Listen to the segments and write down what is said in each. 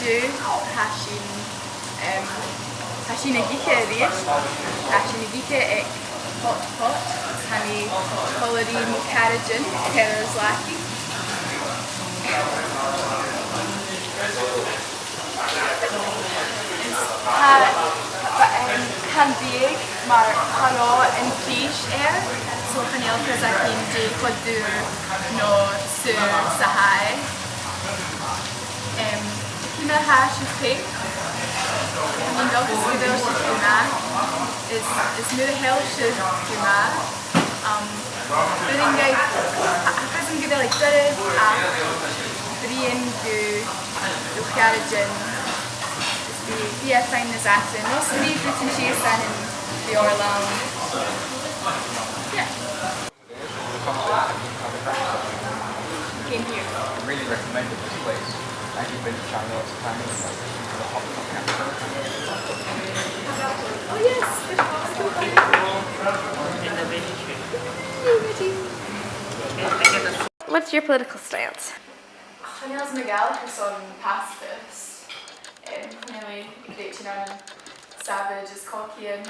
stew, hashin a gicha rish, hashin a gicha ag hot pot, hani colorin charaidean, Kelvingrove Park. Can biadh mar chará in fís so chanelchas a cyn dé chuidú nó súr sa haidh. Cína hash is pig. Mín dogus gudel si cúna. Is nu a hel si cúna. Bydding gaid, achas yn gudel ag dyryd a brian gu charaidean. Biadh fhein is atin. Nos brí fruit she is in the Orlan. Yeah. Came here. I really recommend this place. I've been to China lots of times. The hot Oh yes, What's your political stance? Chanel's Gaelic is on pastas. Really great savage is cockian.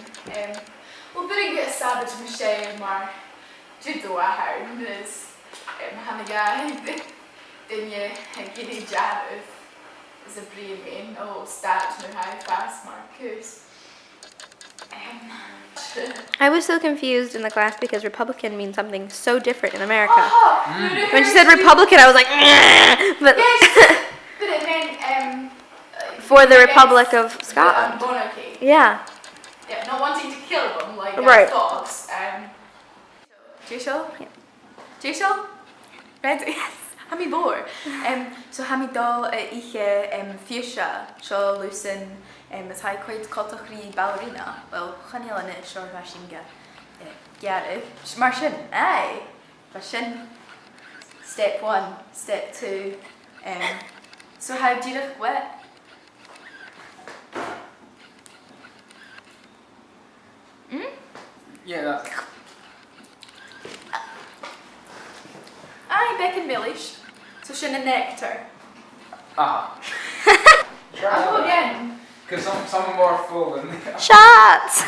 Well, bit get savage Michelle mar judo a hard is Hanaga Dinya and Giddy Jab is a breaming stat no high fast Marcus. I was so confused in the class because Republican means something so different in America. When she said Republican, I was like, but yes, but it meant for the Republic of Scotland. Monarchy. Yeah. Yeah, not wanting to kill them like right. Dogs. Jaisho? Yeah. Jaisho? Ready? Yes. Hami mhor. So hami dal ihe fiesha sho lusin is high quite cultachri ballerina. Well, chanel in it short mashinga. Gaidhlig. Marshin. Aye. Marshin. Step 1, step 2. So how do you look wet? Yeah, that. Aye, Beck and Millish. So shin a nectar. Ah. I'll go again. Because some are more full than the other. Shots!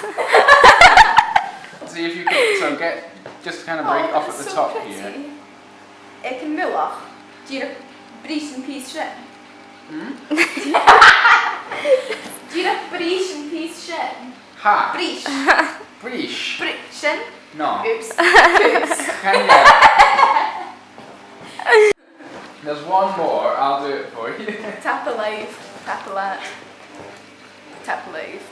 See if you can, so get, just kind of break off at the so top pretty. here. Ek en Mullach. Do you breach and piece shit? Do you breach and piece shit? Ha! Breach. Breach. Shin? No. Oops. Can you? There's one more, I'll do it for you. Tap alive. Tap a lat. Tap alive.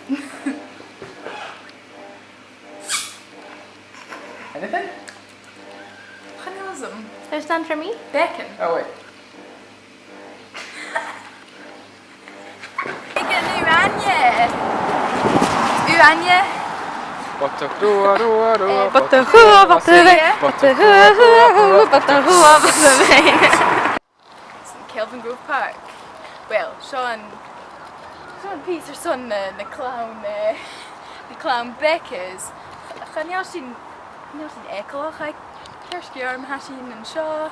Anything? Chanelzum. There's none for me? Becken. Oh wait. Uranje. Uranje. Kelvingrove Park. Well, Sean Peter son the clown Beckers. Gaan jou zien ekkel ga ik kerstjarm hashin en Shaw.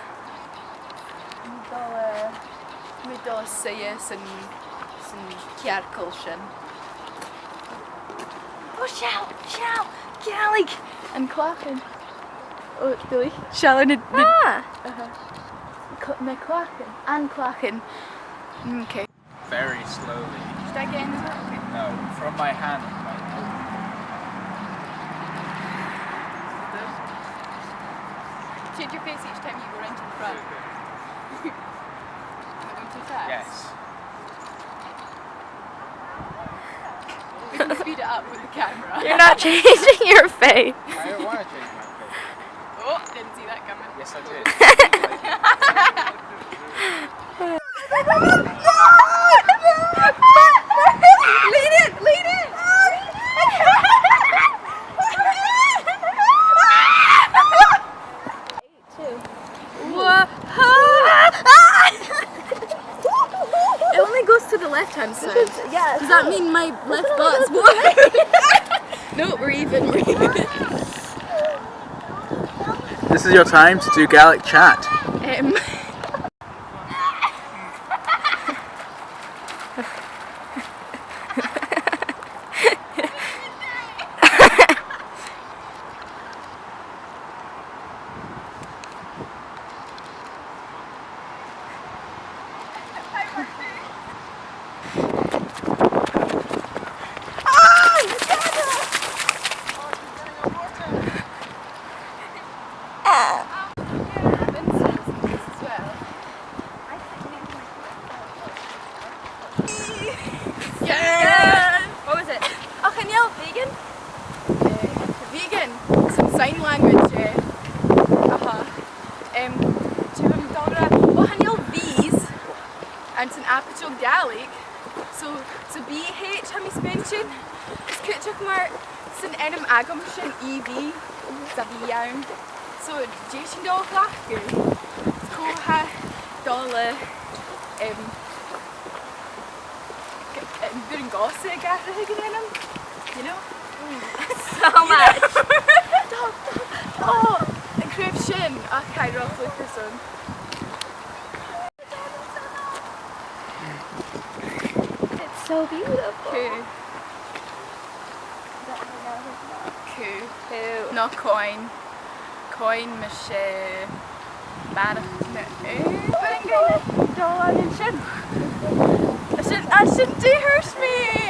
Met al sayes en kjarkulshen. Oh, shout, Gaidhlig and clacking. Oh, Billy, shouting it. Me clacking and clacking. Okay. Very slowly. Should I get in as well? Okay. No, from my hand. Change your face each time you go into the front. Am I going too fast? Yes. We can speed it up with the camera. You're not changing your face. I don't want to change my face. Oh, didn't see that coming. Yes, I did. Lead it! It only goes to the left-hand side. Yeah. Does that mean my left butt's more? No, we're even. This is your time to do Gaelic chat. What was it? Oh, can you vegan? Vegan, some sign language. V's and an apachol Gaelic. So BH ham I spension. Is kutchuk maar sin enam agam sin EV sa bhíarn. So Jason dal glachgu. Ko ha dal good gossip Gaidhlig enam. You know? So much. Oh, encryption. Okay, rough with this one. It's so beautiful. Cool. No coin. Coin mache. Barach na. I shouldn't do hurt me.